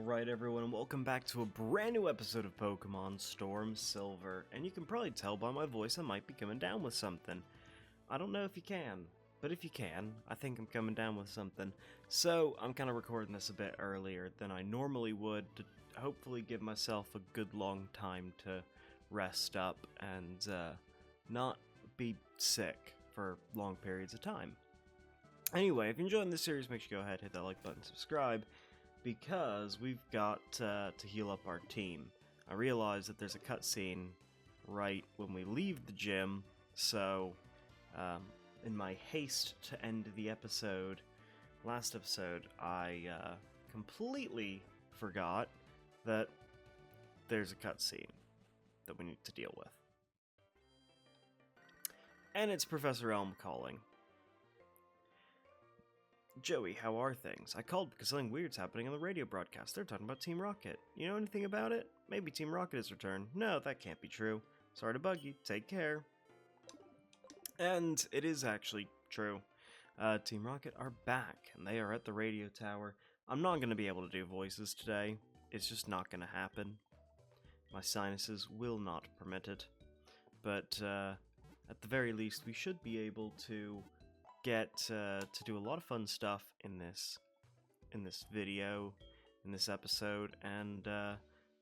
Alright everyone, and welcome back to a brand new episode of Pokemon Storm Silver. And you can probably tell by my voice I might be coming down with something. I don't know if you can, but if you can, I think I'm coming down with something. So, I'm kind of recording this a bit earlier than I normally would to hopefully give myself a good long time to rest up and not be sick for long periods of time. Anyway, if you're enjoying this series, make sure you go ahead, hit that like button, subscribe, because we've got to heal up our team. I realize that there's a cutscene right when we leave the gym, so in my haste to end the last episode, I completely forgot that there's a cutscene that we need to deal with. And it's Professor Elm calling. Joey, how are things? I called because something weird's happening on the radio broadcast. They're talking about Team Rocket. You know anything about it? Maybe Team Rocket has returned. No, that can't be true. Sorry to bug you. Take care. And it is actually true. Team Rocket are back, and they are at the radio tower. I'm not going to be able to do voices today. It's just not going to happen. My sinuses will not permit it. But at the very least, we should be able to get to do a lot of fun stuff in this video, in this episode, and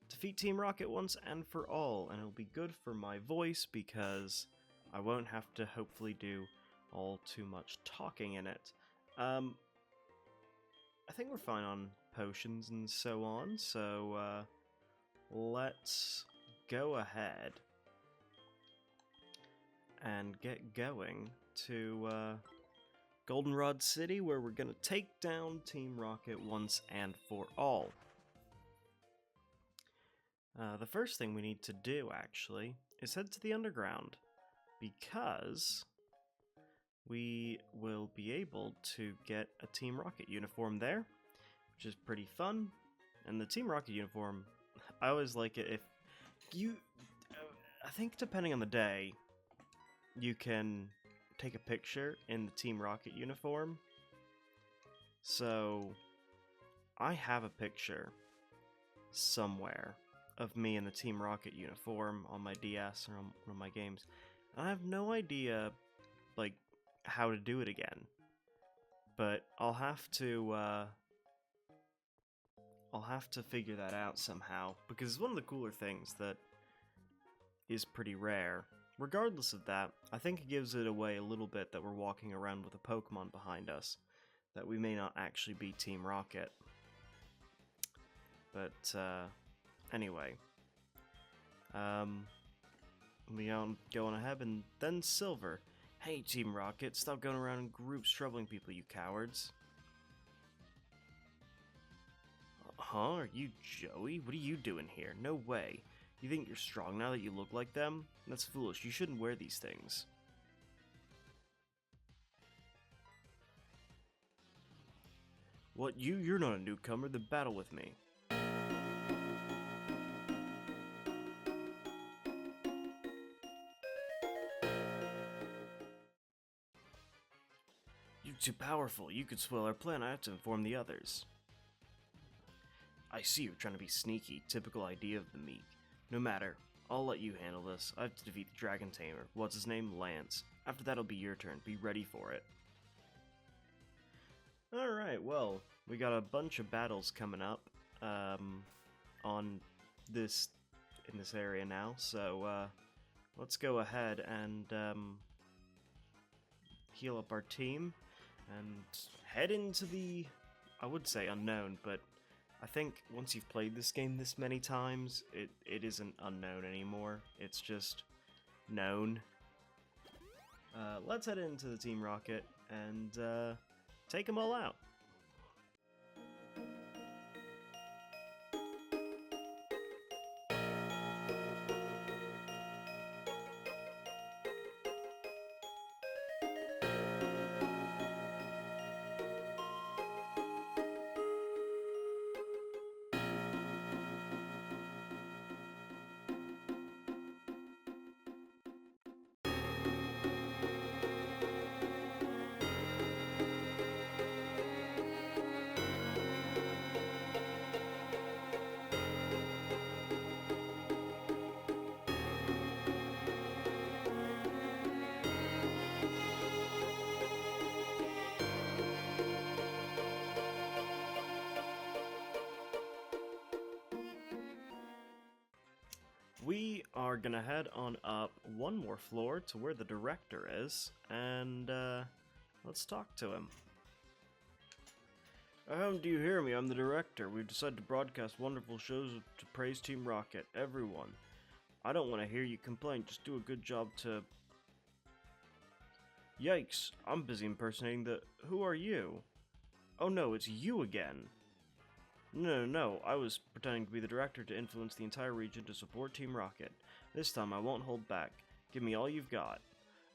defeat Team Rocket once and for all. And it'll be good for my voice because I won't have to hopefully do all too much talking in it. I think we're fine on potions and so on, so let's go ahead and get going to Goldenrod City, where we're gonna take down Team Rocket once and for all. The first thing we need to do, actually, is head to the underground, because we will be able to get a Team Rocket uniform there, which is pretty fun. And the Team Rocket uniform, I always like it if you... I think depending on the day, you can take a picture in the Team Rocket uniform. So I have a picture somewhere of me in the Team Rocket uniform on my DS or on one of my games. I have no idea like how to do it again. But I'll have to figure that out somehow, because it's one of the cooler things that is pretty rare. Regardless of that, I think it gives it away a little bit that we're walking around with a Pokemon behind us, that we may not actually be Team Rocket. But, anyway. We go on ahead, and then Silver. Hey, Team Rocket, stop going around in groups troubling people, you cowards. Huh? Are you Joey? What are you doing here? No way. You think you're strong now that you look like them? That's foolish. You shouldn't wear these things. What, you're not a newcomer, then battle with me. You're too powerful. You could spoil our plan. I have to inform the others. I see you're trying to be sneaky. Typical idea of the meek. No matter. I'll let you handle this. I have to defeat the Dragon Tamer. What's his name? Lance. After that, it'll be your turn. Be ready for it. Alright, well, we got a bunch of battles coming up in this area now, so let's go ahead and heal up our team and head into the, I would say unknown, but I think once you've played this game this many times, it isn't unknown anymore. It's just known. Let's head into the Team Rocket and take them all out. are gonna head on up one more floor to where the director is, and let's talk to him. Do you hear me? I'm the director. We've decided to broadcast wonderful shows to praise Team Rocket. Everyone. I don't want to hear you complain. Just do a good job to... Yikes. I'm busy impersonating the... Who are you? Oh no, it's you again. No. I was pretending to be the director to influence the entire region to support Team Rocket. This time I won't hold back. Give me all you've got.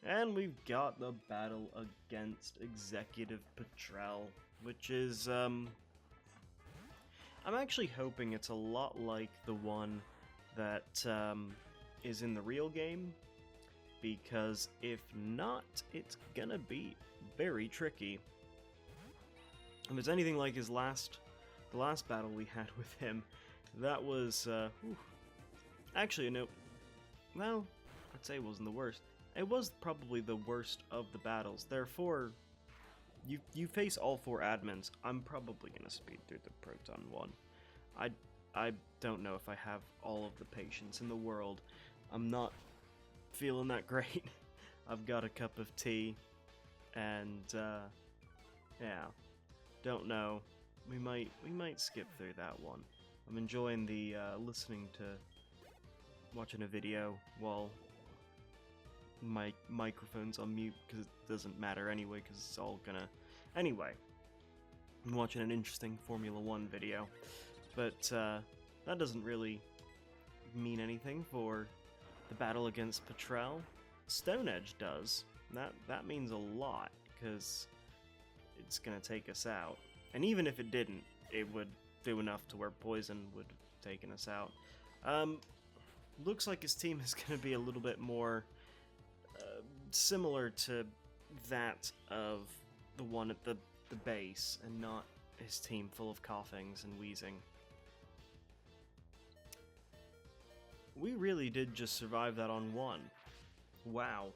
And we've got the battle against Executive Patrol, which is, I'm actually hoping it's a lot like the one that, is in the real game, because if not, it's gonna be very tricky. If it's anything like the last battle we had with him, that was, actually, no, well, I'd say it wasn't the worst. It was probably the worst of the battles. Therefore, you face all 4 admins. I'm probably gonna speed through the Proton one. I don't know if I have all of the patience in the world. I'm not feeling that great. I've got a cup of tea, and yeah, don't know. We might skip through that one. I'm enjoying the watching a video while my microphone's on mute, because it doesn't matter anyway, because it's all gonna... Anyway, I'm watching an interesting Formula 1 video, but that doesn't really mean anything for the battle against Patrol. Stone Edge does. That means a lot, because it's gonna take us out. And even if it didn't, it would do enough to where Poison would have taken us out. Looks like his team is gonna be a little bit more similar to that of the one at the base, and not his team full of coughings and wheezing. We really did just survive that on 1. Wow.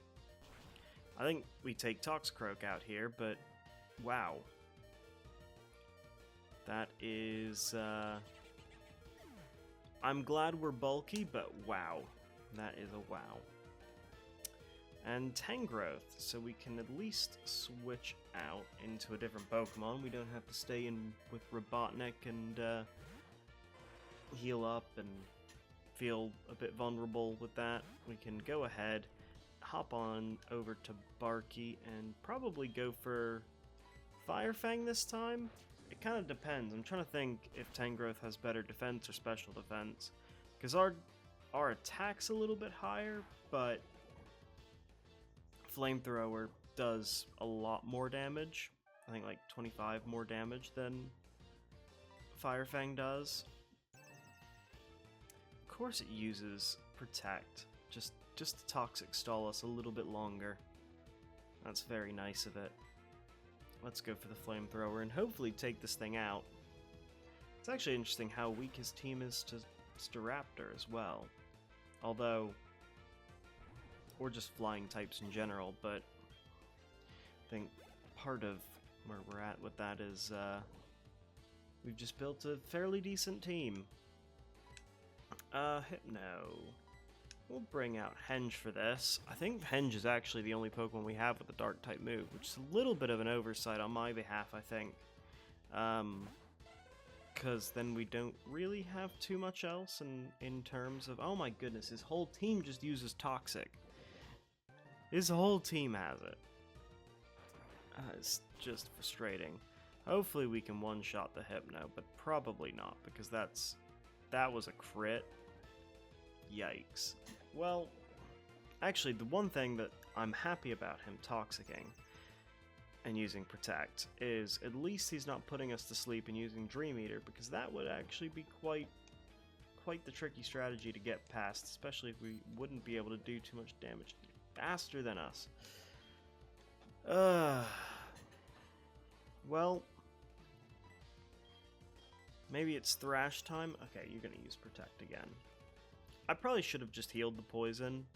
I think we take Toxicroak out here, but wow. That is, I'm glad we're bulky, but wow. That is a wow. And Tangrowth, so we can at least switch out into a different Pokemon. We don't have to stay in with Robotnik and heal up and feel a bit vulnerable with that. We can go ahead, hop on over to Barky, and probably go for Fire Fang this time. It kind of depends. I'm trying to think if Tangrowth has better defense or special defense, because our attack's a little bit higher, but Flamethrower does a lot more damage. I think like 25 more damage than Fire Fang does. Of course it uses Protect, just to Toxic Stall us a little bit longer. That's very nice of it. Let's go for the Flamethrower and hopefully take this thing out. It's actually interesting how weak his team is to Staraptor as well. Although, or just flying types in general, but I think part of where we're at with that is we've just built a fairly decent team. Hypno. We'll bring out Henge for this. I think Henge is actually the only Pokemon we have with a Dark-type move, which is a little bit of an oversight on my behalf, I think. Because then we don't really have too much else in terms of... Oh my goodness, his whole team just uses Toxic. His whole team has it. It's just frustrating. Hopefully we can one-shot the Hypno, but probably not, because that was a crit. Yikes. Well, actually, the one thing that I'm happy about him Toxicking and using Protect is at least he's not putting us to sleep and using Dream Eater, because that would actually be quite the tricky strategy to get past, especially if we wouldn't be able to do too much damage faster than us. Well, maybe it's Thrash time. Okay, you're gonna use Protect again. I probably should have just healed the poison,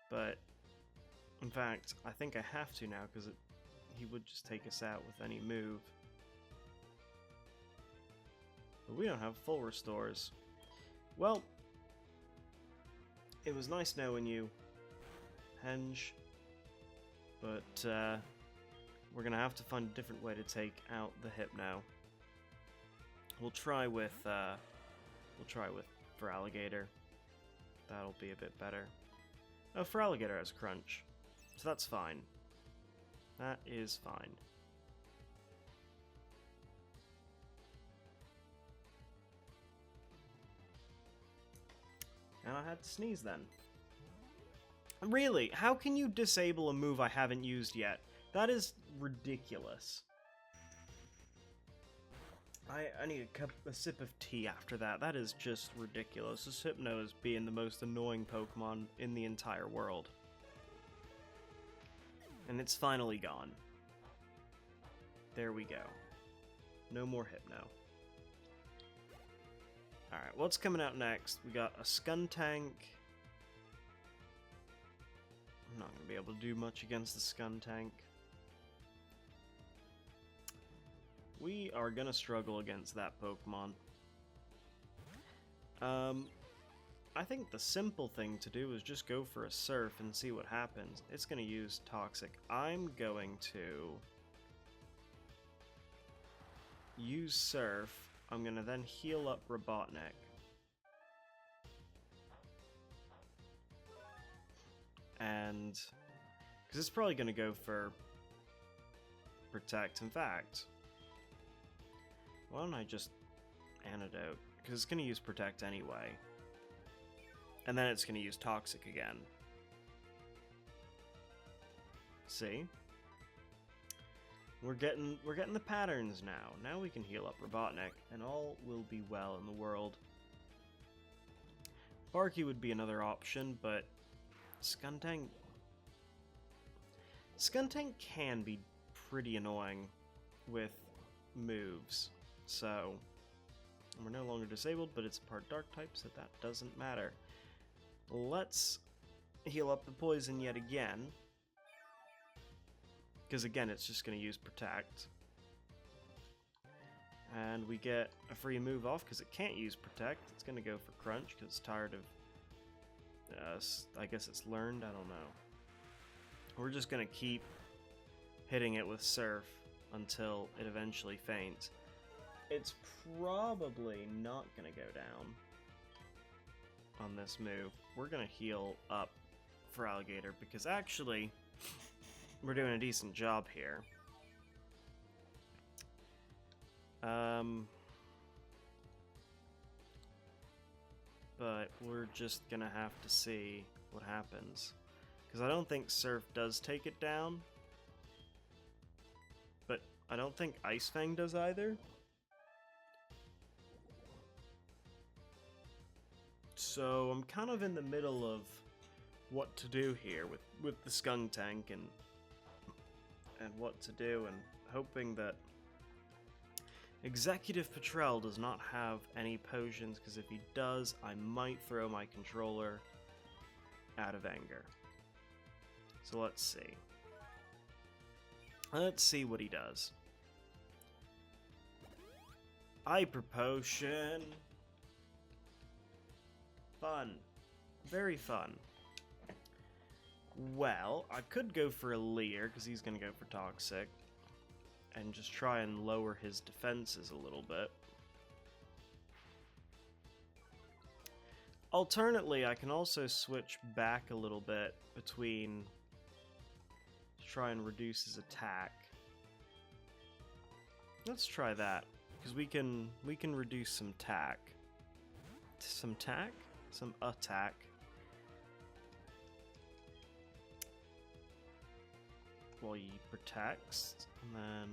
but in fact, I think I have to now, because he would just take us out with any move. But we don't have full restores. Well, it was nice knowing you, Henge, but we're gonna have to find a different way to take out the Hypno. We'll try with for Alligator. That'll be a bit better. Oh, for Alligator has Crunch, so that's fine. That is fine. And I had to sneeze then. Really? How can you disable a move I haven't used yet? That is ridiculous. I need a sip of tea after that. That is just ridiculous. This Hypno is being the most annoying Pokemon in the entire world. And it's finally gone. There we go. No more Hypno. Alright, what's coming out next? We got a Skuntank. I'm not going to be able to do much against the Skuntank. We are going to struggle against that Pokemon. I think the simple thing to do is just go for a Surf and see what happens. It's going to use Toxic. I'm going to use Surf. I'm going to then heal up Robotnik. And because it's probably going to go for Protect. In fact, why don't I just Antidote? Because it's going to use Protect anyway. And then it's going to use Toxic again. See? We're getting the patterns now. Now we can heal up Robotnik, and all will be well in the world. Barky would be another option, but Skuntank can be pretty annoying with moves. So we're no longer disabled, but it's part Dark type, so that doesn't matter. Let's heal up the poison yet again. Because again, it's just going to use Protect. And we get a free move off because it can't use Protect. It's going to go for Crunch because it's tired of... I guess it's learned, I don't know. We're just going to keep hitting it with Surf until it eventually faints. It's probably not going to go down on this move. We're going to heal up for Alligator because actually... we're doing a decent job here. But we're just gonna have to see what happens. Because I don't think Surf does take it down. But I don't think Ice Fang does either. So I'm kind of in the middle of what to do here with the Skuntank and what to do, and hoping that Executive Patrol does not have any potions, because if he does, I might throw my controller out of anger. So let's see. Let's see what he does. Hyper Potion! Fun. Very fun. Well, I could go for a Leer, because he's going to go for Toxic, and just try and lower his defenses a little bit. Alternately, I can also switch back a little bit between to try and reduce his attack. Let's try that, because we can reduce some tack. Some tack? Some attack. While he protects, and then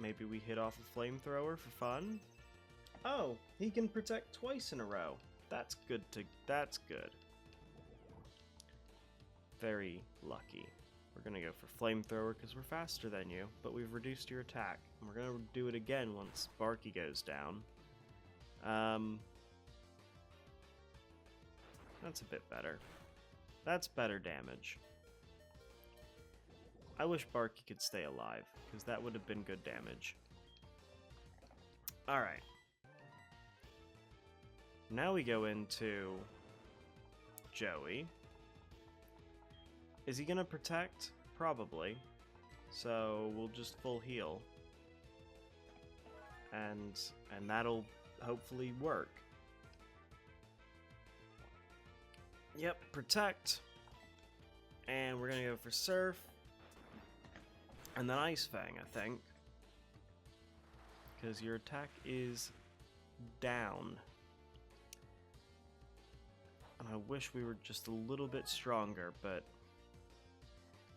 maybe we hit off a flamethrower for fun. Oh, he can protect twice in a row. That's good. That's good. Very lucky. We're gonna go for flamethrower because we're faster than you, but we've reduced your attack. And we're gonna do it again once Barky goes down. That's a bit better. That's better damage. I wish Barky could stay alive, because that would have been good damage. Alright. Now we go into Joey. Is he gonna protect? Probably. So we'll just full heal. And that'll hopefully work. Yep, protect. And we're gonna go for Surf. And then Ice Fang, I think. Because your attack is down. And I wish we were just a little bit stronger, but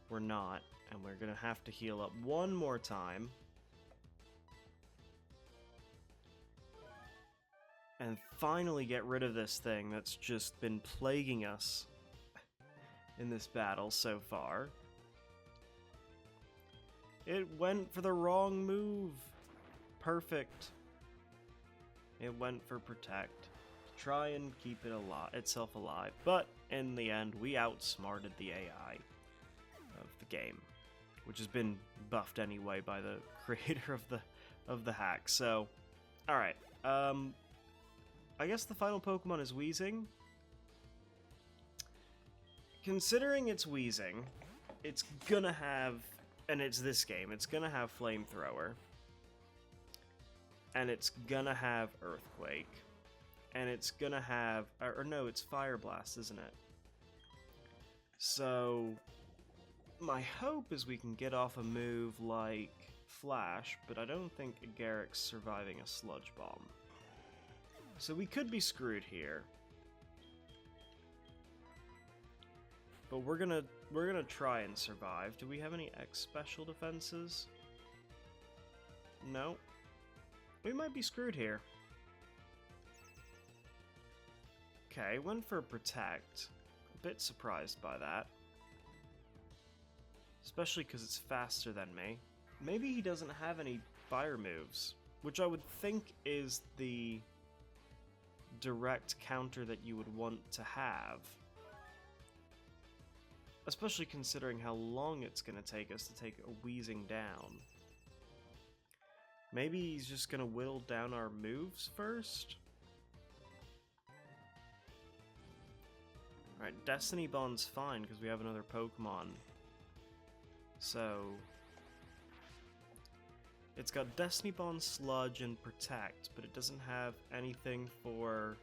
we're not. And we're gonna have to heal up one more time. And finally get rid of this thing that's just been plaguing us in this battle so far. It went for the wrong move. Perfect. It went for Protect. To try and keep it itself alive. But in the end, we outsmarted the AI of the game, which has been buffed anyway by the creator of the hack. So, all right. I guess the final Pokemon is Weezing. Considering it's Weezing, it's gonna have, and it's this game, it's gonna have Flamethrower. And it's gonna have Earthquake. And it's gonna have, or no, it's Fire Blast, isn't it? So, my hope is we can get off a move like Flash, but I don't think Garrick's surviving a Sludge Bomb. So we could be screwed here. But we're gonna try and survive. Do we have any X special defenses? No. We might be screwed here. Okay, went for Protect. A bit surprised by that. Especially because it's faster than me. Maybe he doesn't have any fire moves, which I would think is the direct counter that you would want to have. Especially considering how long it's going to take us to take a Weezing down. Maybe he's just going to whittle down our moves first? Alright, Destiny Bond's fine because we have another Pokemon. So it's got Destiny Bond, Sludge, and Protect, but it doesn't have anything for...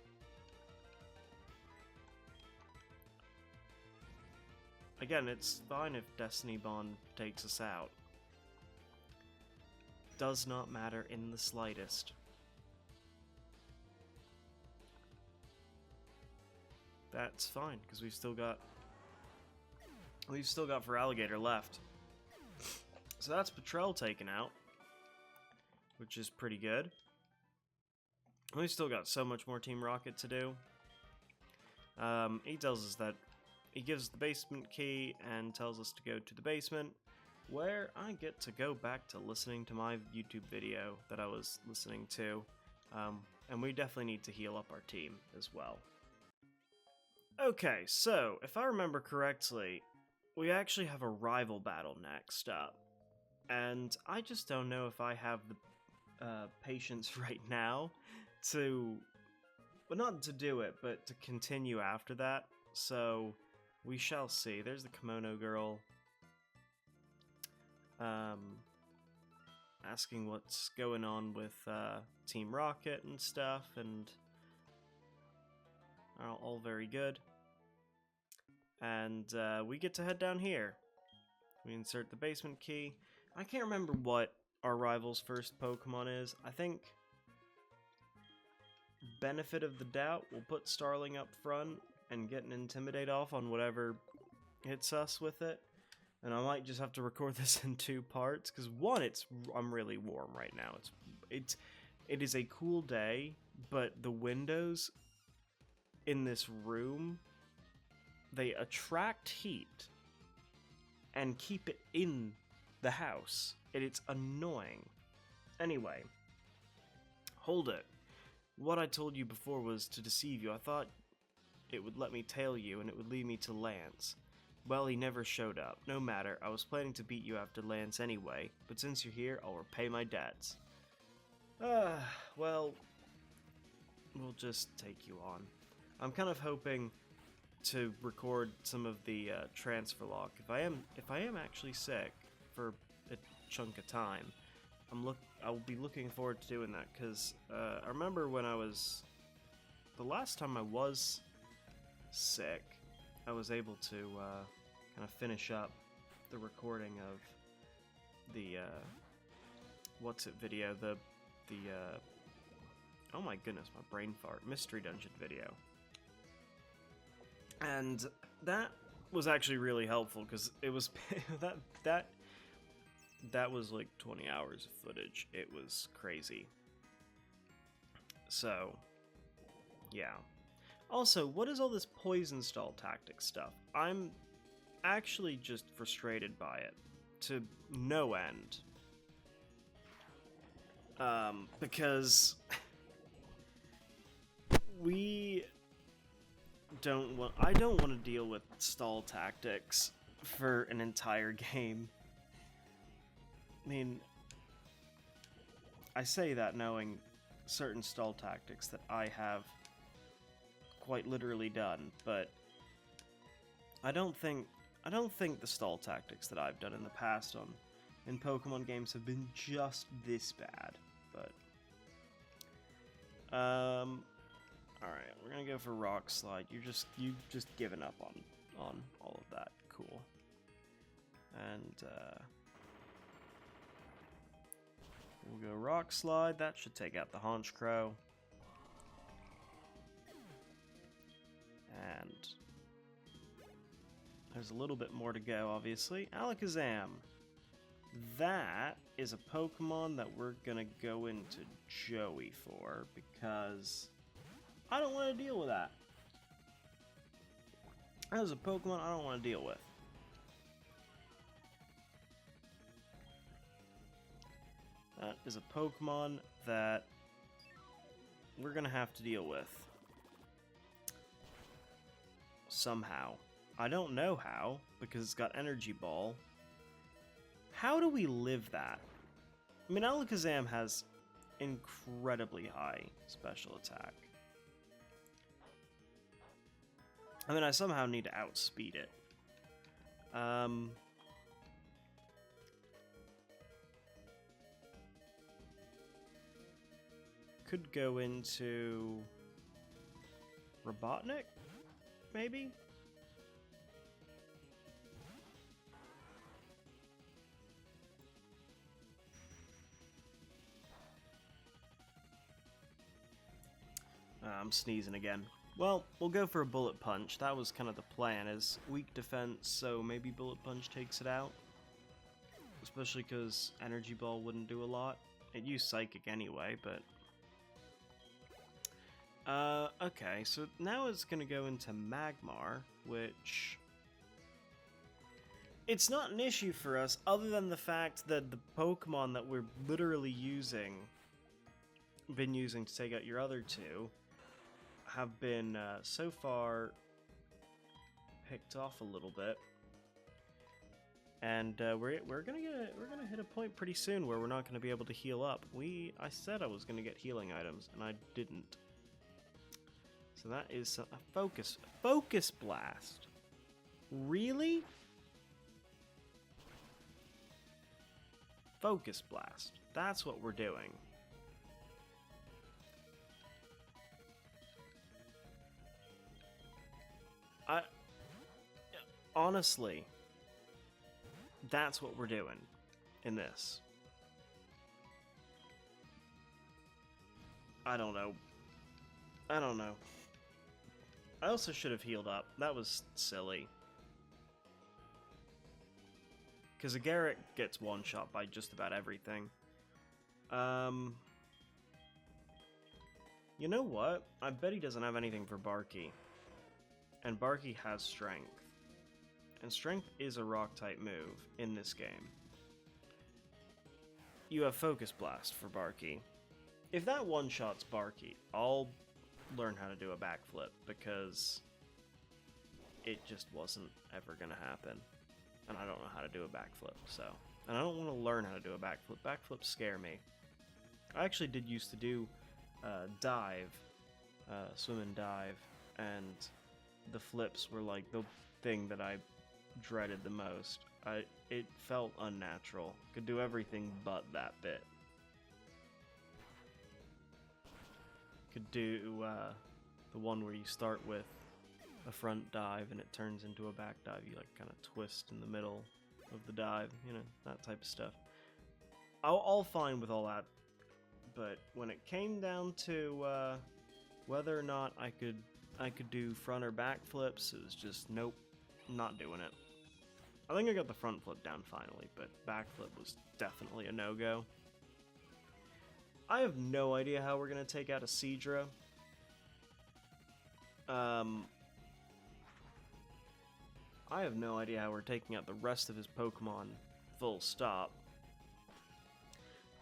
Again, it's fine if Destiny Bond takes us out. Does not matter in the slightest. That's fine, because we've still got Feraligatr left. So that's Petrel taken out, which is pretty good. We've still got so much more Team Rocket to do. He tells us that he gives the basement key and tells us to go to the basement, where I get to go back to listening to my YouTube video that I was listening to. And we definitely need to heal up our team as well. Okay, so if I remember correctly, we actually have a rival battle next up. And I just don't know if I have the patience right now to, well, not to do it, but to continue after that. So we shall see. There's the Kimono girl. Asking what's going on with Team Rocket and stuff, and all very good. And we get to head down here. We insert the basement key. I can't remember what our rival's first Pokemon is. I think benefit of the doubt, we'll put Starling up front and get an Intimidate off on whatever hits us with it. And I might just have to record this in 2 parts, because one, I'm really warm right now. It is a cool day, but the windows in this room, they attract heat and keep it in the house. And it's annoying. Anyway, hold it. What I told you before was to deceive you. I thought it would let me tail you and it would lead me to Lance. Well, he never showed up. No matter, I was planning to beat you after Lance anyway, but since you're here, I'll repay my debts. Well, we'll just take you on. I'm kind of hoping to record some of the transfer log. If I am actually sick for a chunk of time, I'll be looking forward to doing that, because I remember when the last time I was sick, I was able to kind of finish up the recording of the video, the oh my goodness, my brain fart, Mystery Dungeon video. And that was actually really helpful, because it was that was like 20 hours of footage. It was crazy. So, yeah. Also, what is all this poison stall tactic stuff? I'm actually just frustrated by it to no end. Because I don't want to deal with stall tactics for an entire game. I mean, I say that knowing certain stall tactics that I have quite literally done, but I don't think the stall tactics that I've done in the past in Pokemon games have been just this bad. But all right, we're gonna go for Rock Slide. You've just given up on all of that. Cool. And we'll go Rock Slide. That should take out the Haunch Crow. And there's a little bit more to go, obviously. Alakazam. That is a Pokemon that we're gonna go into Joey for, because I don't want to deal with that. That is a Pokemon I don't want to deal with. That is a Pokemon that we're gonna have to deal with somehow. I don't know how, because it's got Energy Ball. How do we live that? I mean, Alakazam has incredibly high special attack. I mean, I somehow need to outspeed it. Could go into Robotnik, maybe? I'm sneezing again. Well, we'll go for a Bullet Punch. That was kind of the plan, is weak defense, so maybe Bullet Punch takes it out. Especially because Energy Ball wouldn't do a lot. It used Psychic anyway, but... okay, so now it's gonna go into Magmar, which... It's not an issue for us, other than the fact that the Pokemon that we're literally been using to take out your other two, have been so far picked off a little bit, and we're gonna hit a point pretty soon where we're not gonna be able to heal up. I said I was gonna get healing items, and I didn't. So that is a focus blast. Really? Focus blast. That's what we're doing. Honestly, that's what we're doing in this. I don't know. I also should have healed up. That was silly. Because a Garrett gets one-shot by just about everything. You know what? I bet he doesn't have anything for Barky. And Barky has Strength. And Strength is a Rock-type move in this game. You have Focus Blast for Barky. If that one-shots Barky, I'll learn how to do a backflip, because it just wasn't ever going to happen. And I don't know how to do a backflip, so... And I don't want to learn how to do a backflip. Backflips scare me. I actually did used to do Dive swim and dive, and the flips were like the thing that I dreaded the most. It felt unnatural. Could do everything but that bit. Could do the one where you start with a front dive and it turns into a back dive. You like kind of twist in the middle of the dive, you know, that type of stuff. All fine with all that, but when it came down to whether or not I could do front or back flips, it was just nope, not doing it. I think I got the front flip down finally, but back flip was definitely a no-go. I have no idea how we're gonna take out a Seadra. I have no idea how we're taking out the rest of his Pokemon full stop.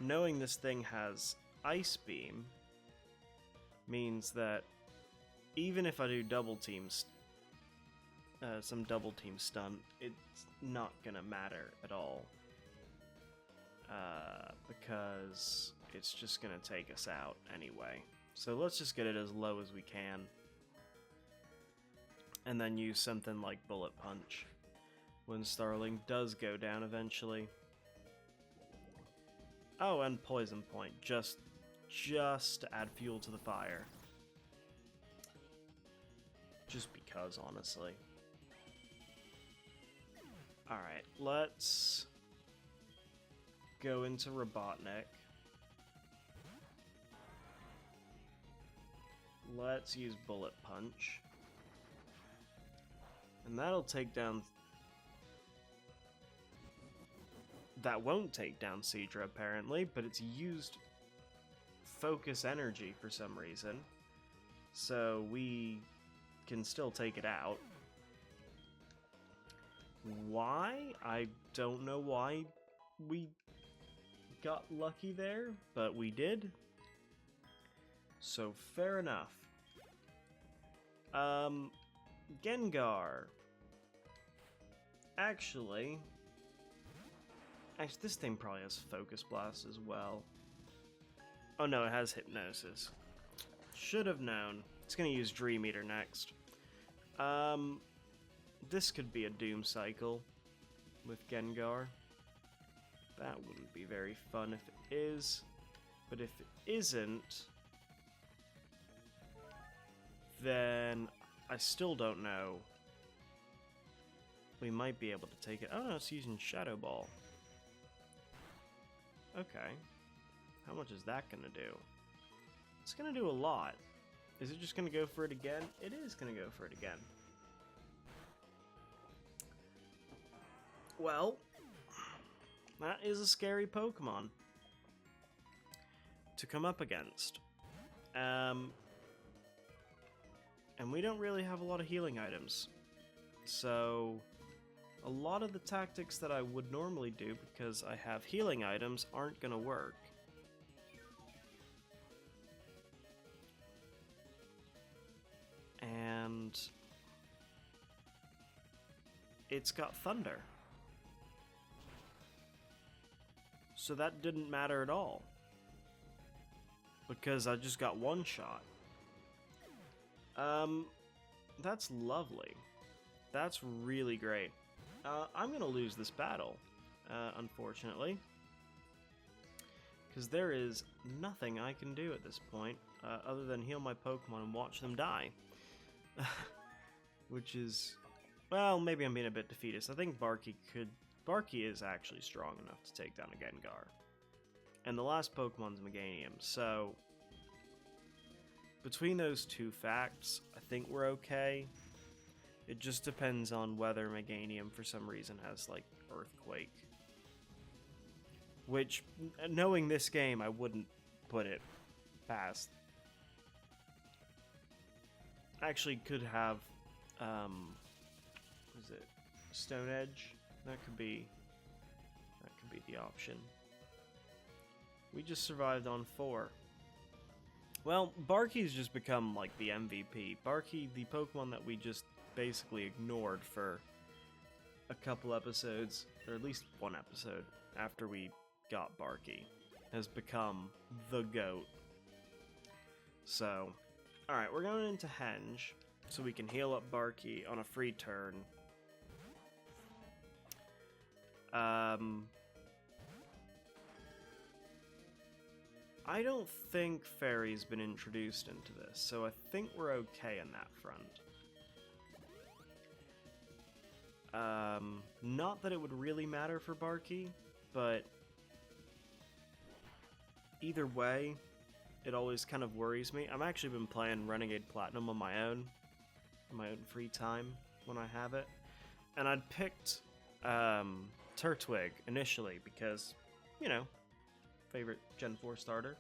Knowing this thing has Ice Beam means that even if I do double teams, some double team stun, it's not gonna matter at all. Because it's just gonna take us out anyway. So let's just get it as low as we can. And then use something like Bullet Punch when Starling does go down eventually. Oh, and Poison Point, just to add fuel to the fire. Just because, honestly. Alright, let's go into Robotnik. Let's use Bullet Punch. And that'll take down... That won't take down Seadra, apparently, but it's used Focus Energy for some reason. So we can still take it out. Why? I don't know why we got lucky there, but we did. So fair enough. Gengar. Actually, this thing probably has Focus Blast as well. Oh no, it has Hypnosis. Should have known. It's gonna use Dream Eater next. This could be a Doom Cycle with Gengar. That wouldn't be very fun if it is. But if it isn't, then I still don't know. We might be able to take it. Oh no, it's using Shadow Ball. Okay. How much is that gonna do? It's gonna do a lot. Is it just gonna go for it again? It is gonna go for it again. Well, that is a scary Pokemon to come up against. And we don't really have a lot of healing items. So, a lot of the tactics that I would normally do because I have healing items aren't gonna work. And it's got Thunder. So that didn't matter at all. Because I just got one shot. That's lovely. That's really great. I'm gonna lose this battle, unfortunately. Because there is nothing I can do at this point, other than heal my Pokemon and watch them die. Which is... Well, maybe I'm being a bit defeatist. I think Barky is actually strong enough to take down a Gengar. And the last Pokemon's Meganium, so... Between those two facts, I think we're okay. It just depends on whether Meganium, for some reason, has, like, Earthquake. Which, knowing this game, I wouldn't put it past. Actually, could have, what is it? Stone Edge? That could be the option. We just survived on 4. Well, Barky's just become, like, the MVP. Barky, the Pokemon that we just basically ignored for a couple episodes, or at least one episode, after we got Barky, has become the GOAT. So, Alright, we're going into Henge, so we can heal up Barky on a free turn. I don't think Fairy's been introduced into this, so I think we're okay on that front. Not that it would really matter for Barky, but either way, it always kind of worries me. I've actually been playing Renegade Platinum on my own free time when I have it, and I'd picked Turtwig initially because, you know, favorite Gen 4 starter.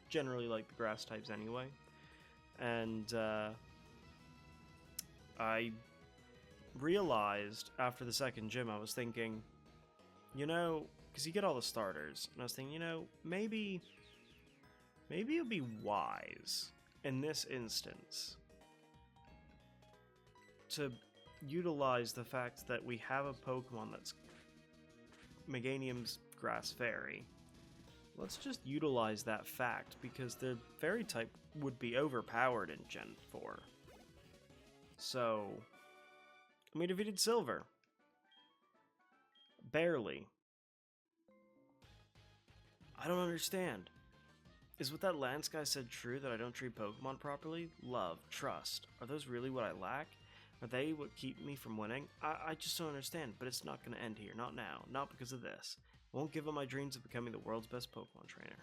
Generally like the grass types anyway. And I realized after the second gym, I was thinking, you know, because you get all the starters, and I was thinking, you know, maybe it would be wise in this instance to utilize the fact that we have a Pokemon that's Meganium's Grass Fairy. Let's just utilize that fact, because the Fairy type would be overpowered in Gen 4. So, I mean, defeated Silver. Barely. I don't understand. Is what that Lance guy said true, that I don't treat Pokemon properly? Love, trust. Are those really what I lack? Are they what keep me from winning? I just don't understand, but it's not going to end here. Not now. Not because of this. I won't give up my dreams of becoming the world's best Pokemon trainer.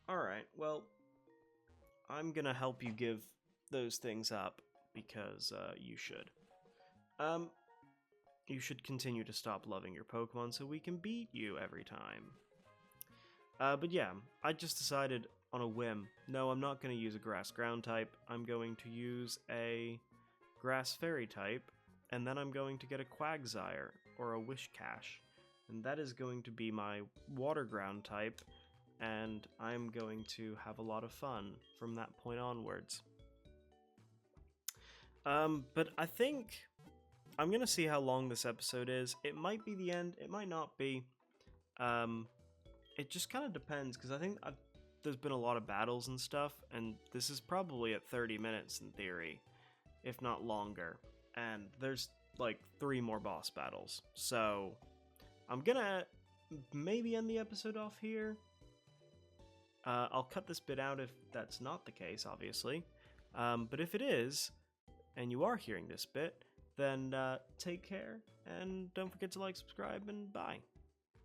Alright, well, I'm going to help you give those things up, because you should. You should continue to stop loving your Pokemon so we can beat you every time. But yeah, I just decided on a whim, no, I'm not going to use a Grass Ground type, I'm going to use a Grass Fairy type, and then I'm going to get a Quagsire, or a Wishcash, and that is going to be my Water Ground type, and I'm going to have a lot of fun from that point onwards. But I think I'm going to see how long this episode is. It might be the end, it might not be. It just kind of depends, because I think there's been a lot of battles and stuff, and this is probably at 30 minutes in theory, if not longer. And there's like 3 more boss battles. So I'm gonna maybe end the episode off here. I'll cut this bit out if that's not the case, obviously. But if it is, and you are hearing this bit, then take care, and don't forget to like, subscribe, and bye.